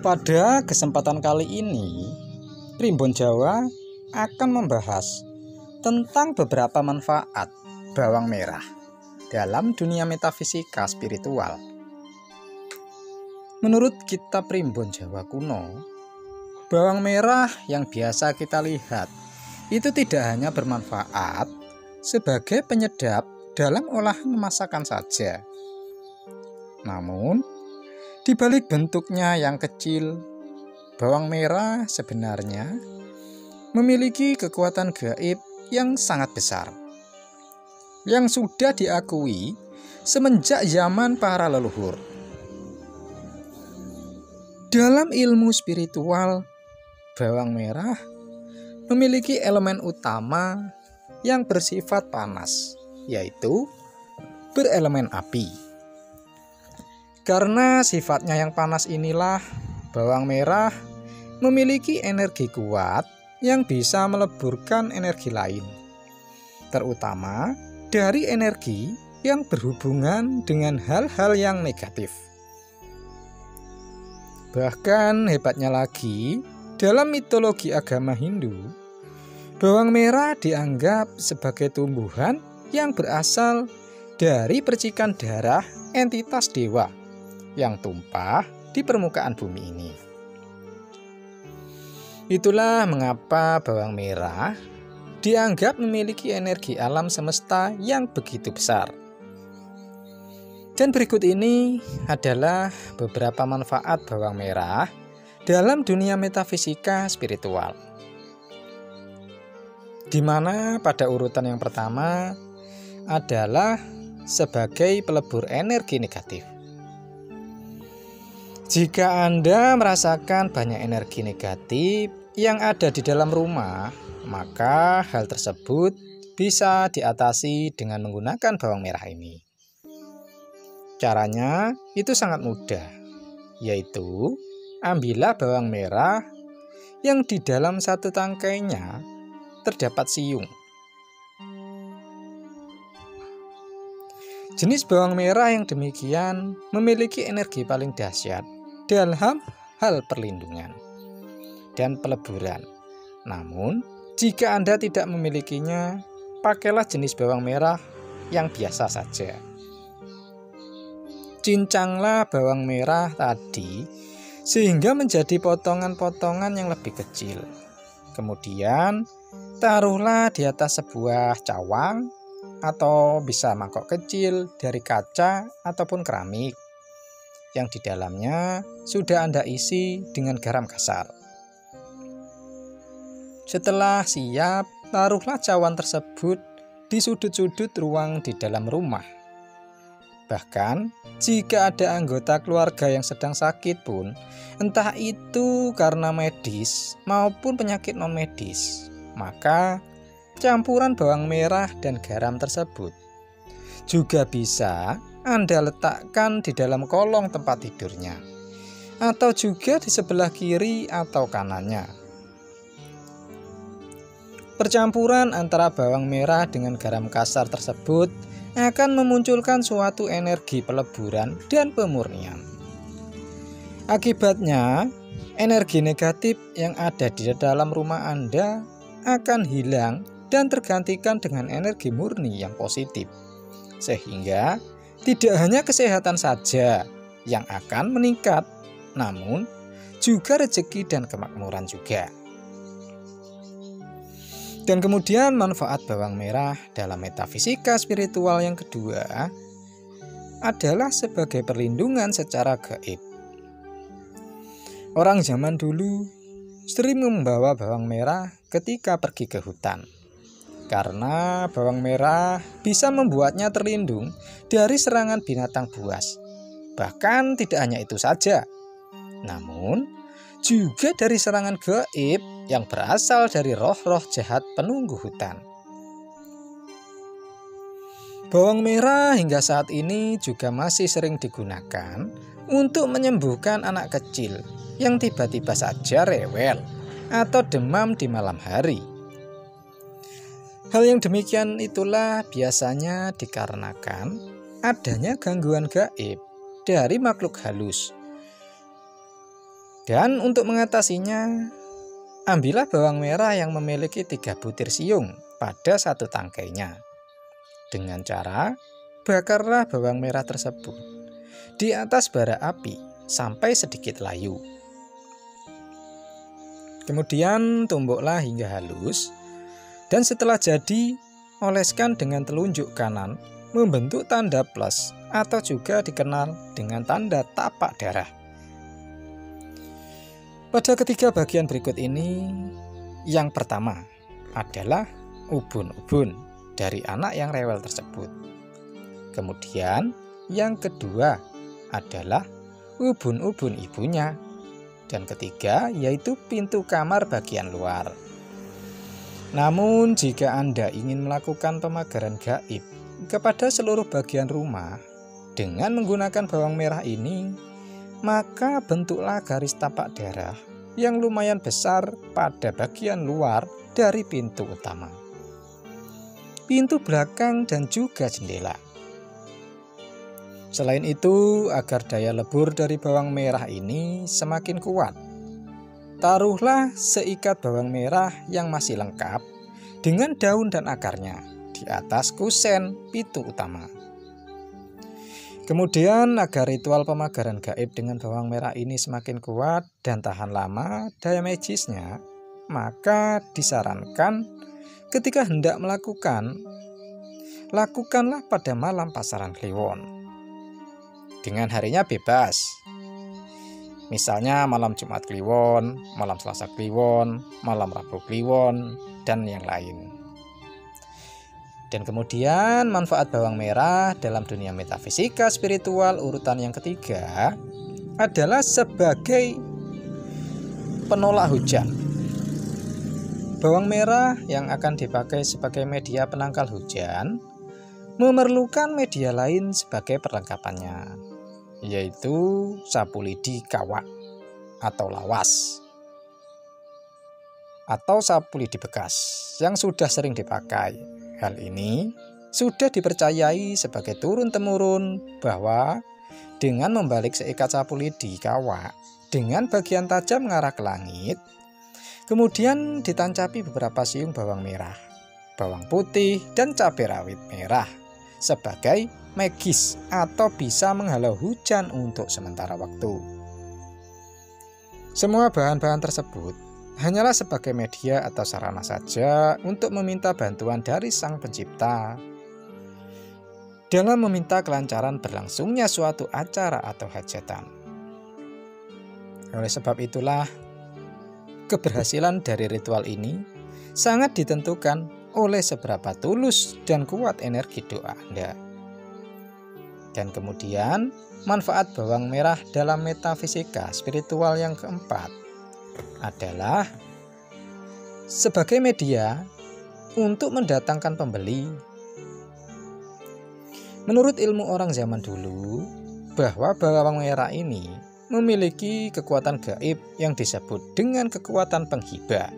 Pada kesempatan kali ini, Primbon Jawa akan membahas tentang beberapa manfaat bawang merah dalam dunia metafisika spiritual. Menurut kitab Primbon Jawa kuno, bawang merah yang biasa kita lihat itu tidak hanya bermanfaat sebagai penyedap dalam olahan masakan saja. Namun, di balik bentuknya yang kecil, bawang merah sebenarnya memiliki kekuatan gaib yang sangat besar, yang sudah diakui semenjak zaman para leluhur. Dalam ilmu spiritual, bawang merah memiliki elemen utama yang bersifat panas, yaitu berelemen api. Karena sifatnya yang panas inilah, bawang merah memiliki energi kuat yang bisa meleburkan energi lain, terutama dari energi yang berhubungan dengan hal-hal yang negatif. Bahkan hebatnya lagi, dalam mitologi agama Hindu, bawang merah dianggap sebagai tumbuhan yang berasal dari percikan darah entitas dewa yang tumpah di permukaan bumi ini. Itulah mengapa bawang merah dianggap memiliki energi alam semesta yang begitu besar. Dan berikut ini adalah beberapa manfaat bawang merah dalam dunia metafisika spiritual. Di mana pada urutan yang pertama adalah sebagai pelebur energi negatif. Jika Anda merasakan banyak energi negatif yang ada di dalam rumah, maka hal tersebut bisa diatasi dengan menggunakan bawang merah ini. Caranya itu sangat mudah, yaitu ambillah bawang merah yang di dalam satu tangkainya terdapat siung. Jenis bawang merah yang demikian memiliki energi paling dahsyat dalam hal perlindungan dan peleburan. Namun, jika Anda tidak memilikinya, pakailah jenis bawang merah yang biasa saja. Cincanglah bawang merah tadi sehingga menjadi potongan-potongan yang lebih kecil. Kemudian, taruhlah di atas sebuah cawang atau bisa mangkok kecil dari kaca ataupun keramik yang di dalamnya sudah Anda isi dengan garam kasar. Setelah siap, taruhlah cawan tersebut di sudut-sudut ruang di dalam rumah. Bahkan, jika ada anggota keluarga yang sedang sakit pun, entah itu karena medis maupun penyakit non-medis, maka campuran bawang merah dan garam tersebut juga bisa Anda letakkan di dalam kolong tempat tidurnya, atau juga di sebelah kiri atau kanannya. Percampuran antara bawang merah dengan garam kasar tersebut akan memunculkan suatu energi peleburan dan pemurnian. Akibatnya, energi negatif yang ada di dalam rumah Anda akan hilang dan tergantikan dengan energi murni yang positif. Sehingga tidak hanya kesehatan saja yang akan meningkat, namun juga rezeki dan kemakmuran juga. Dan kemudian manfaat bawang merah dalam metafisika spiritual yang kedua adalah sebagai perlindungan secara gaib. Orang zaman dulu sering membawa bawang merah ketika pergi ke hutan, karena bawang merah bisa membuatnya terlindung dari serangan binatang buas. Bahkan tidak hanya itu saja, namun juga dari serangan gaib yang berasal dari roh-roh jahat penunggu hutan. Bawang merah hingga saat ini juga masih sering digunakan untuk menyembuhkan anak kecil yang tiba-tiba saja rewel atau demam di malam hari. Hal yang demikian itulah biasanya dikarenakan adanya gangguan gaib dari makhluk halus Dan untuk mengatasinya, ambillah bawang merah yang memiliki 3 butir siung pada satu tangkainya. Dengan cara bakarlah bawang merah tersebut di atas bara api sampai sedikit layu. Kemudian tumbuklah hingga halus, dan setelah jadi, oleskan dengan telunjuk kanan membentuk tanda plus atau juga dikenal dengan tanda tapak darah. Pada ketiga bagian berikut ini, yang pertama adalah ubun-ubun dari anak yang rewel tersebut. Kemudian yang kedua adalah ubun-ubun ibunya. Dan ketiga yaitu pintu kamar bagian luar. Namun jika Anda ingin melakukan pemagaran gaib kepada seluruh bagian rumah dengan menggunakan bawang merah ini, maka bentuklah garis tapak darah yang lumayan besar pada bagian luar dari pintu utama, pintu belakang, dan juga jendela. Selain itu, agar daya lebur dari bawang merah ini semakin kuat, taruhlah seikat bawang merah yang masih lengkap dengan daun dan akarnya di atas kusen pintu utama. Kemudian agar ritual pemagaran gaib dengan bawang merah ini semakin kuat dan tahan lama daya magisnya, maka disarankan ketika hendak lakukanlah pada malam pasaran Kliwon. Dengan harinya bebas. Misalnya malam Jumat Kliwon, malam Selasa Kliwon, malam Rabu Kliwon, dan yang lain. Dan kemudian manfaat bawang merah dalam dunia metafisika spiritual urutan yang ketiga adalah sebagai penolak hujan. Bawang merah yang akan dipakai sebagai media penangkal hujan memerlukan media lain sebagai perlengkapannya, yaitu sapu lidi kawak atau lawas atau sapu lidi bekas yang sudah sering dipakai. Hal ini sudah dipercayai sebagai turun-temurun bahwa dengan membalik seikat sapu lidi kawak dengan bagian tajam mengarah ke langit, kemudian ditancapi beberapa siung bawang merah, bawang putih, dan cabai rawit merah sebagai magis atau bisa menghalau hujan untuk sementara waktu. Semua bahan-bahan tersebut hanyalah sebagai media atau sarana saja untuk meminta bantuan dari Sang Pencipta dalam meminta kelancaran berlangsungnya suatu acara atau hajatan. Oleh sebab itulah, keberhasilan dari ritual ini sangat ditentukan oleh seberapa tulus dan kuat energi doa Anda. Dan kemudian, manfaat bawang merah dalam metafisika spiritual yang keempat adalah sebagai media untuk mendatangkan pembeli. Menurut ilmu orang zaman dulu, bahwa bawang merah ini memiliki kekuatan gaib yang disebut dengan kekuatan penghibah,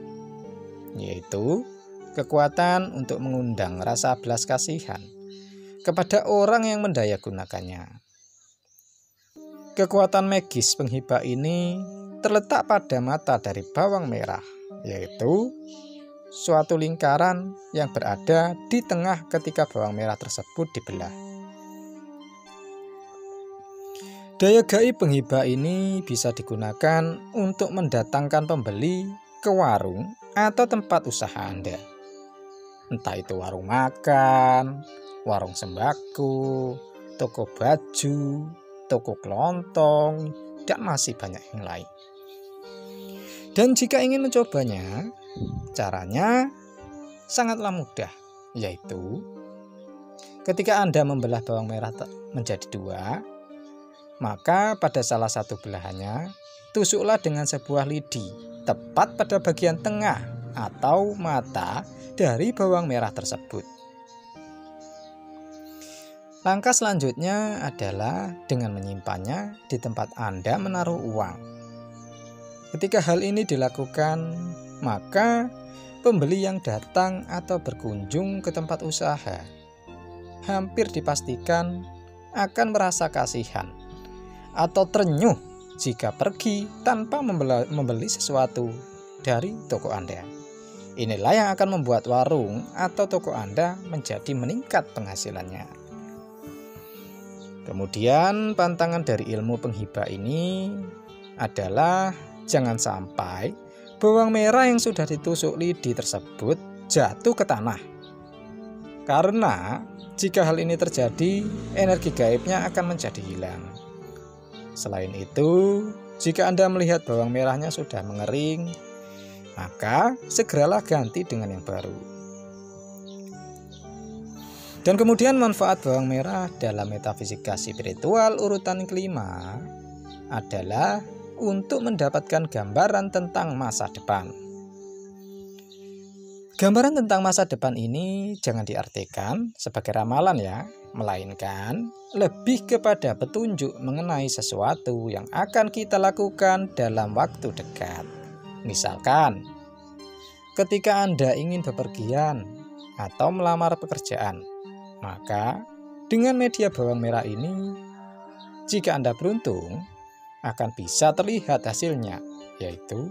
yaitu kekuatan untuk mengundang rasa belas kasihan kepada orang yang mendayagunakannya. Kekuatan magis penghibah ini terletak pada mata dari bawang merah, yaitu suatu lingkaran yang berada di tengah ketika bawang merah tersebut dibelah. Daya gaib penghibah ini bisa digunakan untuk mendatangkan pembeli ke warung atau tempat usaha Anda. Entah itu warung makan, warung sembako, toko baju, toko kelontong, dan masih banyak yang lain. Dan jika ingin mencobanya, caranya sangatlah mudah, yaitu ketika Anda membelah bawang merah menjadi 2, maka pada salah satu belahannya tusuklah dengan sebuah lidi tepat pada bagian tengah atau mata dari bawang merah tersebut. Langkah selanjutnya adalah dengan menyimpannya di tempat Anda menaruh uang. Ketika hal ini dilakukan, maka pembeli yang datang atau berkunjung ke tempat usaha hampir dipastikan akan merasa kasihan atau terenyuh jika pergi tanpa membeli sesuatu dari toko Anda. Inilah yang akan membuat warung atau toko Anda menjadi meningkat penghasilannya. Kemudian pantangan dari ilmu penghibah ini adalah jangan sampai bawang merah yang sudah ditusuk lidi tersebut jatuh ke tanah. Karena jika hal ini terjadi, energi gaibnya akan menjadi hilang. Selain itu, jika Anda melihat bawang merahnya sudah mengering, maka segeralah ganti dengan yang baru. Dan kemudian manfaat bawang merah dalam metafisika spiritual urutan kelima adalah untuk mendapatkan gambaran tentang masa depan. Gambaran tentang masa depan ini jangan diartikan sebagai ramalan ya, melainkan lebih kepada petunjuk mengenai sesuatu yang akan kita lakukan dalam waktu dekat. Misalkan, ketika Anda ingin bepergian atau melamar pekerjaan, maka dengan media bawang merah ini, jika Anda beruntung, akan bisa terlihat hasilnya, yaitu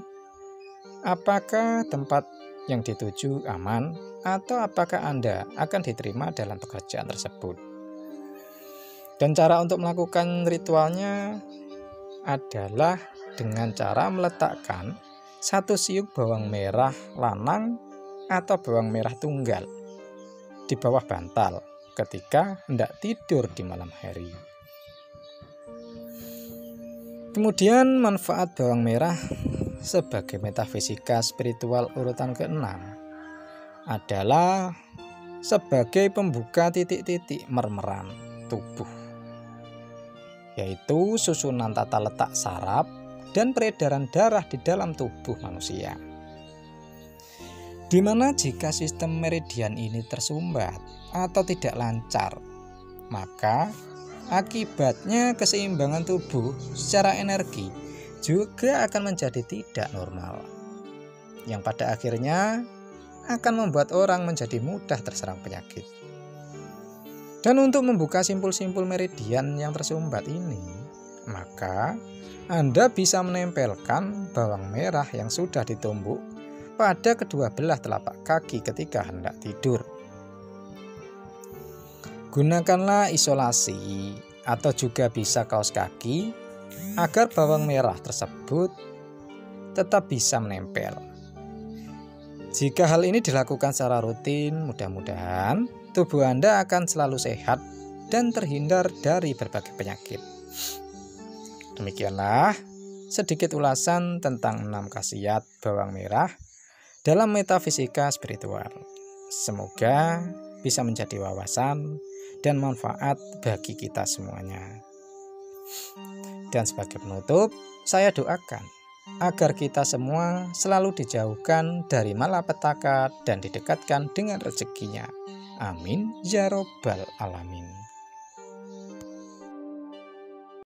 apakah tempat yang dituju aman atau apakah Anda akan diterima dalam pekerjaan tersebut. Dan cara untuk melakukan ritualnya adalah dengan cara meletakkan satu siuk bawang merah lanang atau bawang merah tunggal di bawah bantal ketika hendak tidur di malam hari. Kemudian manfaat bawang merah sebagai metafisika spiritual urutan ke-6 adalah sebagai pembuka titik-titik mermeran tubuh, yaitu susunan tata letak saraf dan peredaran darah di dalam tubuh manusia. Di mana jika sistem meridian ini tersumbat atau tidak lancar, maka akibatnya keseimbangan tubuh secara energi juga akan menjadi tidak normal, yang pada akhirnya akan membuat orang menjadi mudah terserang penyakit. Dan untuk membuka simpul-simpul meridian yang tersumbat ini, maka Anda bisa menempelkan bawang merah yang sudah ditumbuk pada kedua belah telapak kaki ketika hendak tidur. Gunakanlah isolasi atau juga bisa kaos kaki agar bawang merah tersebut tetap bisa menempel. Jika hal ini dilakukan secara rutin, mudah-mudahan tubuh Anda akan selalu sehat dan terhindar dari berbagai penyakit. Demikianlah sedikit ulasan tentang 6 khasiat bawang merah dalam metafisika spiritual. Semoga bisa menjadi wawasan dan manfaat bagi kita semuanya. Dan sebagai penutup, saya doakan agar kita semua selalu dijauhkan dari malapetaka dan didekatkan dengan rezekinya. Amin ya robbal alamin.